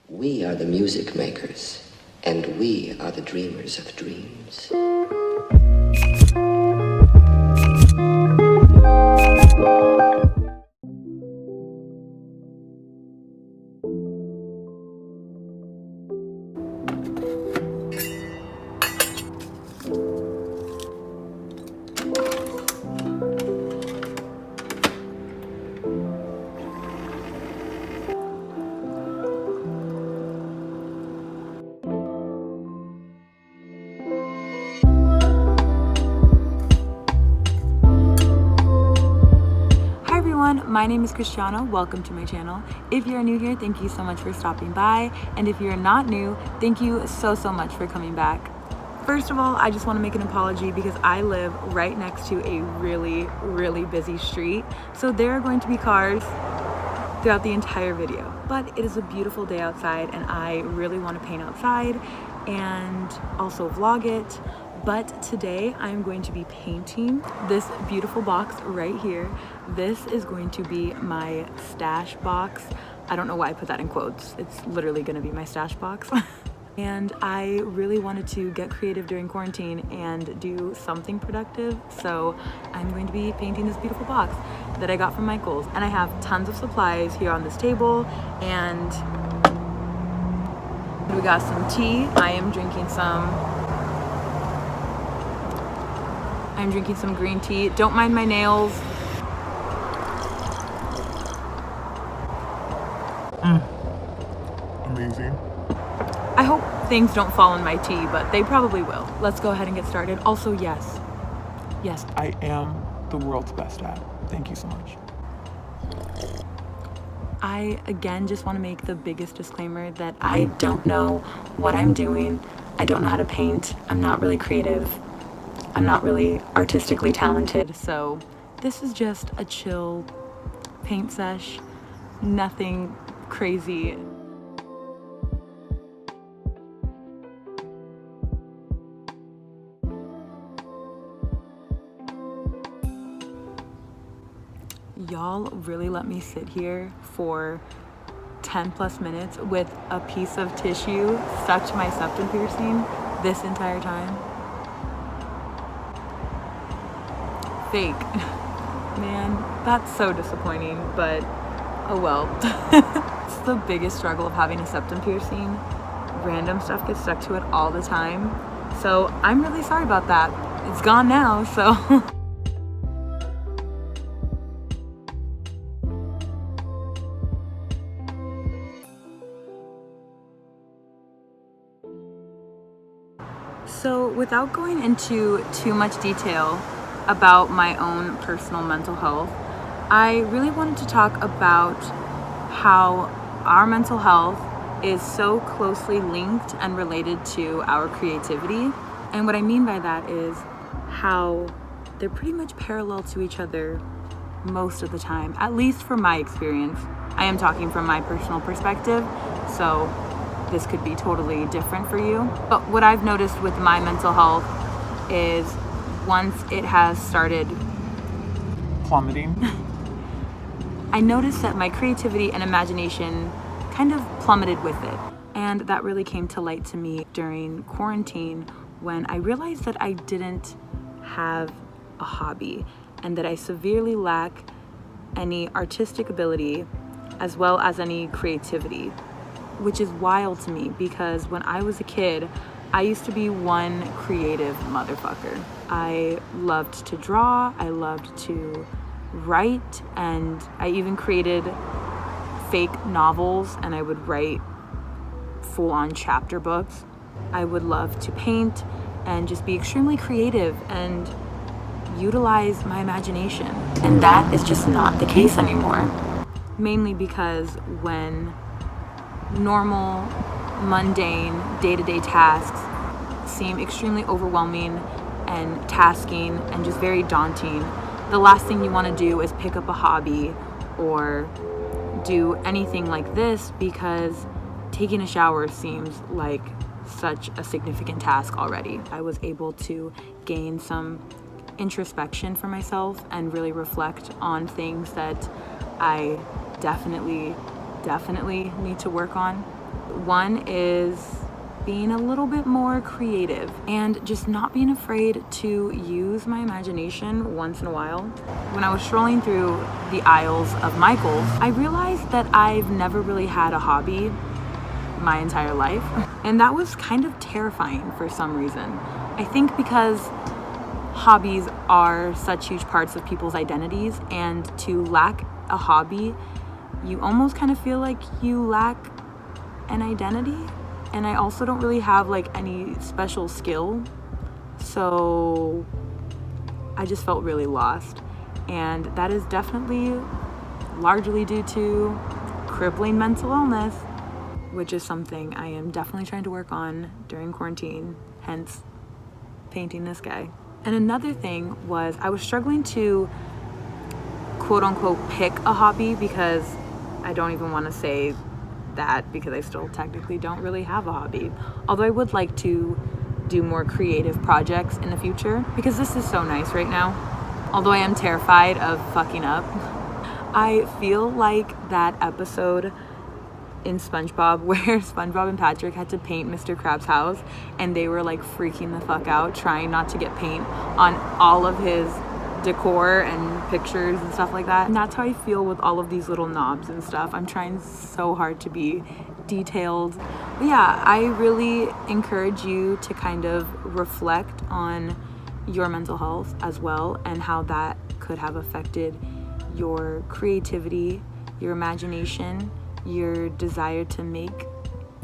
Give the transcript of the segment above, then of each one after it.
We are the music makers, and we are the dreamers of dreams. My name is Christiana. Welcome to my channel. If you're new here, thank you so much for stopping by. And if you're not new, thank you so much for coming back. First of all, I just want to make an apology because I live right next to a really busy street. So there are going to be cars throughout the entire video. But it is a beautiful day outside and I really want to paint outside and also vlog it. But today I'm going to be painting this beautiful box right here. This is going to be my stash box. I don't know why I put that in quotes. It's literally going to be my stash box. And I really wanted to get creative during quarantine and do something productive. So I'm going to be painting this beautiful box that I got from Michael's. And I have tons of supplies here on this table. And we got some tea. I'm drinking some green tea. Don't mind my nails. Amazing. I hope things don't fall in my tea, but they probably will. Let's go ahead and get started. Also, yes, I am the world's best at. Thank you so much. I, again, just want to make the biggest disclaimer that I don't know what I'm doing. I don't know how to paint. I'm not really creative. I'm not really artistically talented. So this is just a chill paint sesh. Nothing crazy. Y'all really let me sit here for 10 plus minutes with a piece of tissue stuck to my septum piercing this entire time. Fake. Man, that's so disappointing, but oh well. It's the biggest struggle of having a septum piercing. Random stuff gets stuck to it all the time. So I'm really sorry about that. It's gone now, so. So without going into too much detail about my own personal mental health, I really wanted to talk about how our mental health is so closely linked and related to our creativity. And what I mean by that is how they're pretty much parallel to each other most of the time, at least from my experience. I am talking from my personal perspective, so this could be totally different for you. But what I've noticed with my mental health is once it has started Plummeting. I noticed that my creativity and imagination kind of plummeted with it. And that really came to light to me during quarantine when I realized that I didn't have a hobby and that I severely lack any artistic ability as well as any creativity. Which is wild to me because when I was a kid, I used to be one creative motherfucker. I loved to draw, I loved to write, and I even created fake novels and I would write full-on chapter books. I would love to paint and just be extremely creative and utilize my imagination. And that is just not the case anymore. Mainly because when normal, mundane, day-to-day tasks seem extremely overwhelming and tasking and just very daunting, the last thing you want to do is pick up a hobby or do anything like this because taking a shower seems like such a significant task already. I was able to gain some introspection for myself and really reflect on things that I definitely need to work on. One is being a little bit more creative and just not being afraid to use my imagination once in a while. When I was strolling through the aisles of Michael's, I realized that I've never really had a hobby my entire life, and that was kind of terrifying for some reason. I think because hobbies are such huge parts of people's identities, and to lack a hobby, you almost kind of feel like you lack an identity. And I also don't really have like any special skill, so I just felt really lost. And that is definitely largely due to crippling mental illness, which is something I am definitely trying to work on during quarantine, hence painting this guy. And another thing was I was struggling to quote unquote pick a hobby, because I don't even want to say that, because I still technically don't really have a hobby. Although I would like to do more creative projects in the future, because this is so nice right now. Although I am terrified of fucking up. I feel like that episode in SpongeBob where SpongeBob and Patrick had to paint Mr. Krabs' house, and they were like freaking the fuck out trying not to get paint on all of his decor and pictures and stuff like that. And that's how I feel with all of these little knobs and stuff. I'm trying so hard to be detailed. But yeah, I really encourage you to kind of reflect on your mental health as well, and how that could have affected your creativity, your imagination, your desire to make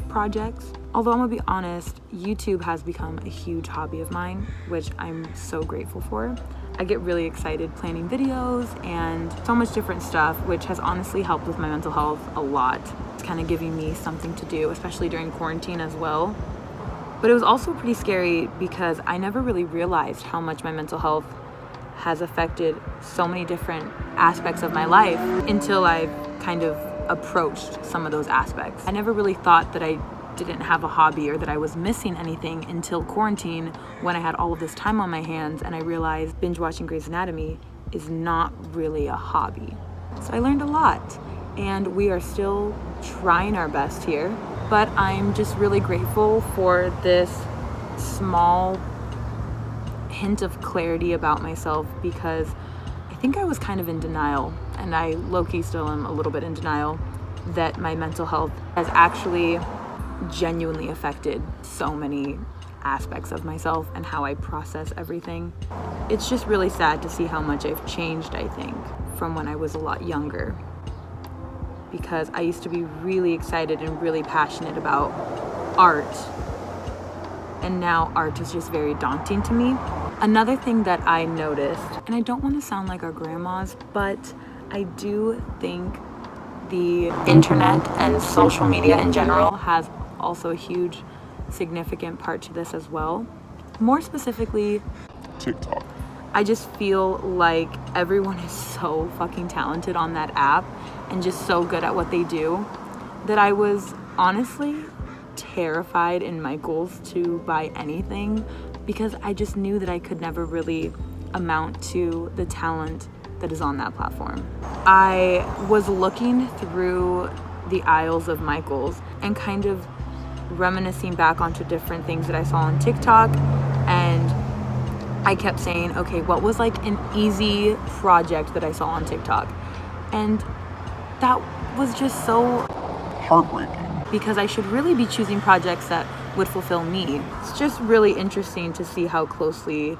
projects. Although I'm gonna be honest, YouTube has become a huge hobby of mine, which I'm so grateful for. I get really excited planning videos and so much different stuff, which has honestly helped with my mental health a lot. It's kind of giving me something to do, especially during quarantine as well. But it was also pretty scary because I never really realized how much my mental health has affected so many different aspects of my life until I kind of approached some of those aspects. I never really thought that I didn't have a hobby or that I was missing anything until quarantine, when I had all of this time on my hands and I realized binge watching Grey's Anatomy is not really a hobby. So I learned a lot, and we are still trying our best here, but I'm just really grateful for this small hint of clarity about myself, because I think I was kind of in denial, and I low-key still am a little bit in denial, that my mental health has actually genuinely affected so many aspects of myself and how I process everything. It's just really sad to see how much I've changed, I think, from when I was a lot younger, because I used to be really excited and really passionate about art, and now art is just very daunting to me. Another thing that I noticed, and I don't want to sound like our grandmas, but I do think the internet and social media in general has also a huge significant part to this as well. More specifically, TikTok. I just feel like everyone is so fucking talented on that app and just so good at what they do, that I was honestly terrified in Michael's to buy anything, because I just knew that I could never really amount to the talent that is on that platform. I was looking through the aisles of Michael's and kind of reminiscing back onto different things that I saw on TikTok, and I kept saying, okay, what was like an easy project that I saw on TikTok? And that was just so Heartbreaking. because I should really be choosing projects that would fulfill me. It's just really interesting to see how closely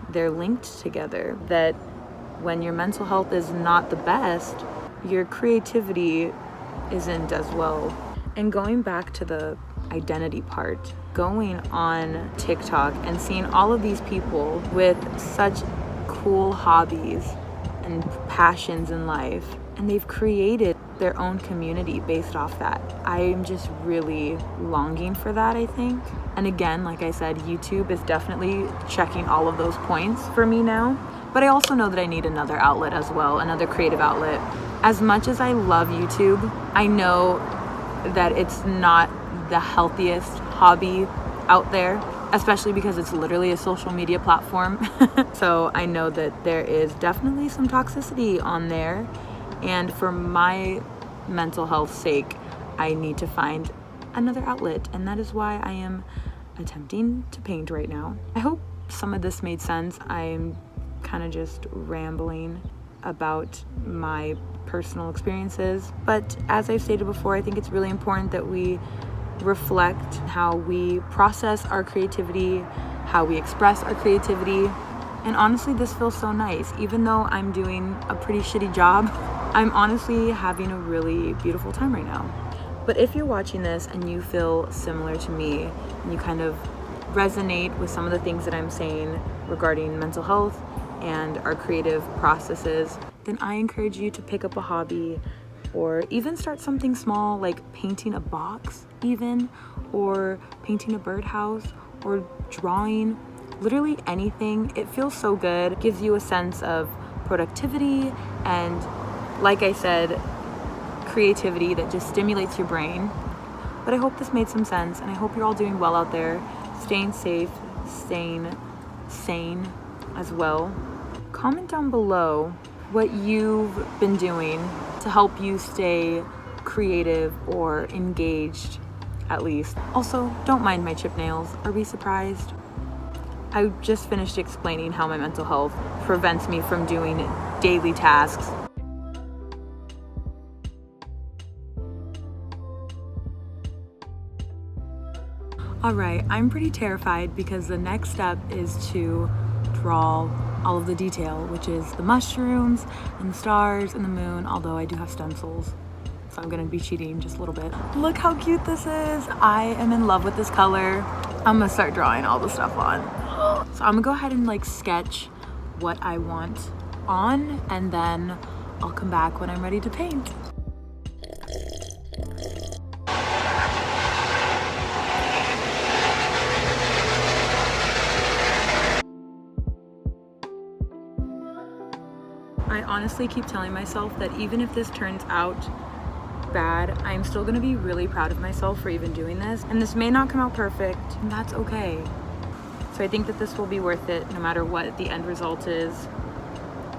they're linked together, that when your mental health is not the best, your creativity isn't as well. And going back to the identity part, going on TikTok and seeing all of these people with such cool hobbies and passions in life, and they've created their own community based off that. I'm just really longing for that, I think. And again, like I said, YouTube is definitely checking all of those points for me now. But I also know that I need another outlet as well, another creative outlet. As much as I love YouTube, I know that it's not the healthiest hobby out there, especially because it's literally a social media platform. So I know that there is definitely some toxicity on there. And for my mental health's sake, I need to find another outlet, and that is why I am attempting to paint right now. I hope some of this made sense. I'm kind of just rambling about my personal experiences, but as I've stated before, I think it's really important that we reflect how we process our creativity, how we express our creativity. And honestly, this feels so nice. Even though I'm doing a pretty shitty job, I'm honestly having a really beautiful time right now. But if you're watching this and you feel similar to me, and you kind of resonate with some of the things that I'm saying regarding mental health and our creative processes, then I encourage you to pick up a hobby, or even start something small like painting a box even, or painting a birdhouse, or drawing. Literally anything. It feels so good. It gives you a sense of productivity and, like I said, creativity that just stimulates your brain. But I hope this made some sense, and I hope you're all doing well out there, staying safe, staying sane as well. Comment down below what you've been doing to help you stay creative or engaged, at least. Also, don't mind my chip nails. Are we surprised? I just finished explaining how my mental health prevents me from doing daily tasks. Alright, I'm pretty terrified because the next step is to draw all of the detail, which is the mushrooms and the stars and the moon, although I do have stencils, so I'm gonna be cheating just a little bit. Look how cute this is. I am in love with this color. I'm gonna start drawing all the stuff on. So I'm gonna go ahead and like sketch what I want on, and then I'll come back when I'm ready to paint. I honestly keep telling myself that even if this turns out bad, I'm still gonna be really proud of myself for even doing this. And this may not come out perfect, and that's okay. So I think that this will be worth it no matter what the end result is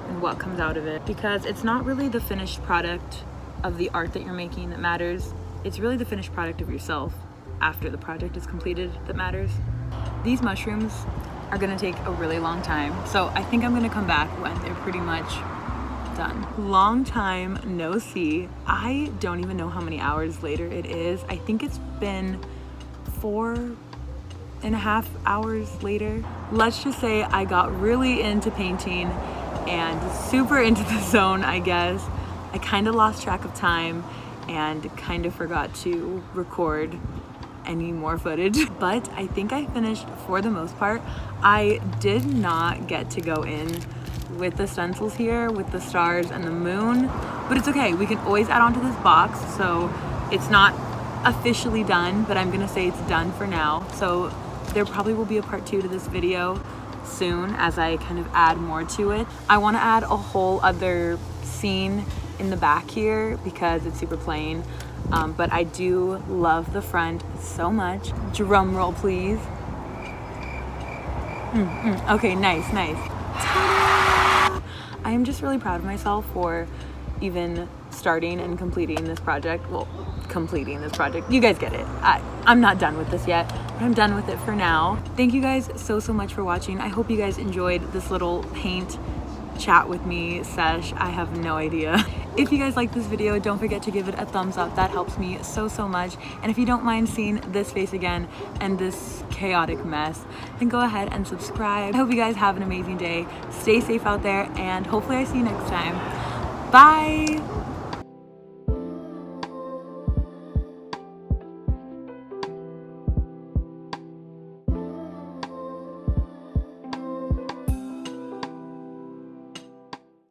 and what comes out of it. Because it's not really the finished product of the art that you're making that matters. It's really the finished product of yourself after the project is completed that matters. These mushrooms are gonna take a really long time, so I think I'm gonna come back when they're pretty much done. Long time no see. I don't even know how many hours later it is. I think it's been 4.5 hours later. Let's just say I got really into painting and super into the zone, I guess. I kind of lost track of time and kind of forgot to record any more footage, but I think I finished for the most part. I did not get to go in with the stencils here with the stars and the moon, but it's okay. We can always add on to this box, so it's not officially done, but I'm gonna say it's done for now. So there probably will be a part 2 to this video soon as I kind of add more to it. I want to add a whole other scene in the back here because it's super plain, but I do love the front so much. Drum roll, please. Okay, nice. Ta-da! I am just really proud of myself for even starting and completing this project. Well, completing this project. You guys get it. I'm not done with this yet, but I'm done with it for now. Thank you guys so much for watching. I hope you guys enjoyed this little paint chat with me sesh. I have no idea. If you guys like this video, don't forget to give it a thumbs up. That helps me so much. And if you don't mind seeing this face again and this chaotic mess, then go ahead and subscribe. I hope you guys have an amazing day. Stay safe out there, and hopefully I see you next time. Bye!